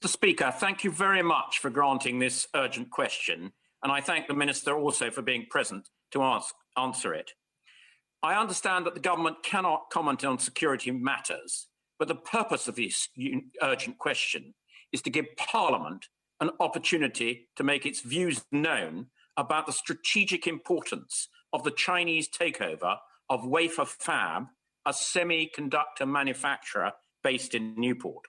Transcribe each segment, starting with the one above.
Mr. Speaker, thank you very much for granting this urgent question, and I thank the Minister also for being present to answer it. I understand that the government cannot comment on security matters, but the purpose of this urgent question is to give Parliament an opportunity to make its views known about the strategic importance of the Chinese takeover of Wafer Fab, a semiconductor manufacturer based in Newport.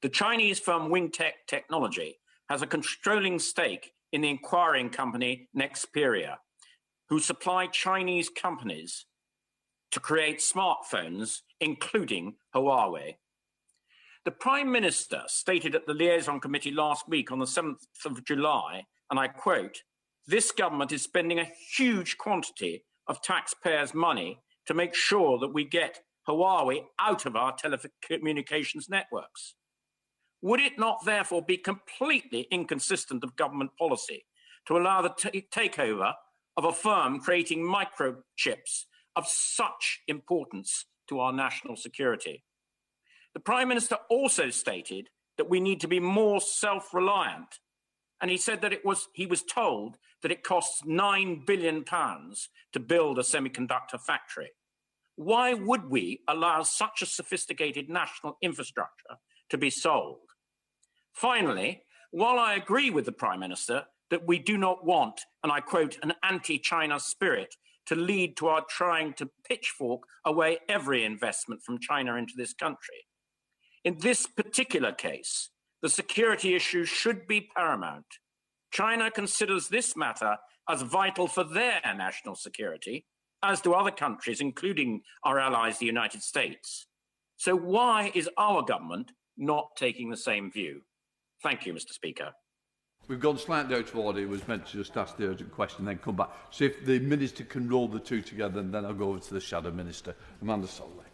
The Chinese firm Wingtech Technology has a controlling stake in the acquiring company Nexperia, who supply Chinese companies to create smartphones, including Huawei. The Prime Minister stated at the Liaison Committee last week on the 7th of July, and I quote, "This government is spending a huge quantity of taxpayers' money to make sure that we get Huawei out of our telecommunications networks." Would it not therefore be completely inconsistent of government policy to allow the takeover of a firm creating microchips of such importance to our national security? The Prime Minister also stated that we need to be more self-reliant, and he said that he was told that it costs £9 billion to build a semiconductor factory. Why would we allow such a sophisticated national infrastructure to be sold? Finally, while I agree with the Prime Minister that we do not want, and I quote, an anti-China spirit to lead to our trying to pitchfork away every investment from China into this country, in this particular case, the security issue should be paramount. China considers this matter as vital for their national security, as do other countries, including our allies, the United States. So why is our government not taking the same view? Thank you, Mr. Speaker. We've gone slightly out of order. It was meant to just ask the urgent question and then come back. So if the Minister can roll the two together, and then I'll go over to the Shadow Minister. Amanda Solly.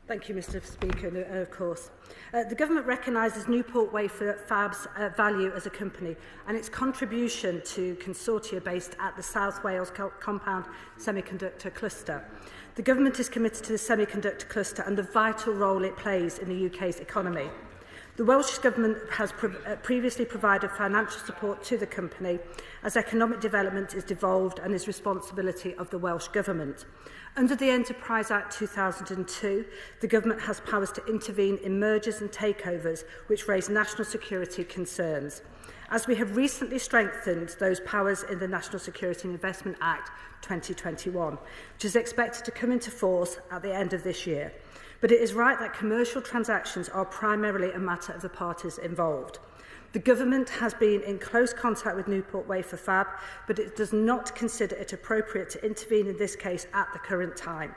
Thank you, Mr. Speaker. Of course. The Government recognises Newport Wafer Fab's value as a company and its contribution to consortia based at the South Wales Compound Semiconductor Cluster. The Government is committed to the semiconductor cluster and the vital role it plays in the UK's economy. The Welsh Government has previously provided financial support to the company as economic development is devolved and is responsibility of the Welsh Government. Under the Enterprise Act 2002, the Government has powers to intervene in mergers and takeovers which raise national security concerns. As we have recently strengthened those powers in the National Security and Investment Act 2021, which is expected to come into force at the end of this year. But it is right that commercial transactions are primarily a matter of the parties involved. The Government has been in close contact with Newport Wafer Fab, but it does not consider it appropriate to intervene in this case at the current time.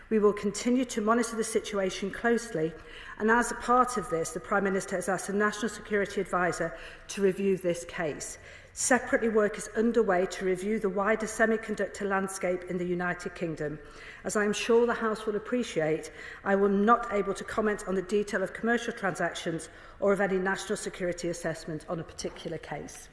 We will continue to monitor the situation closely, and as a part of this, the Prime Minister has asked the National Security Advisor to review this case. Separately, work is underway to review the wider semiconductor landscape in the United Kingdom. As I am sure the House will appreciate, I will not able to comment on the detail of commercial transactions or of any national security assessment on a particular case.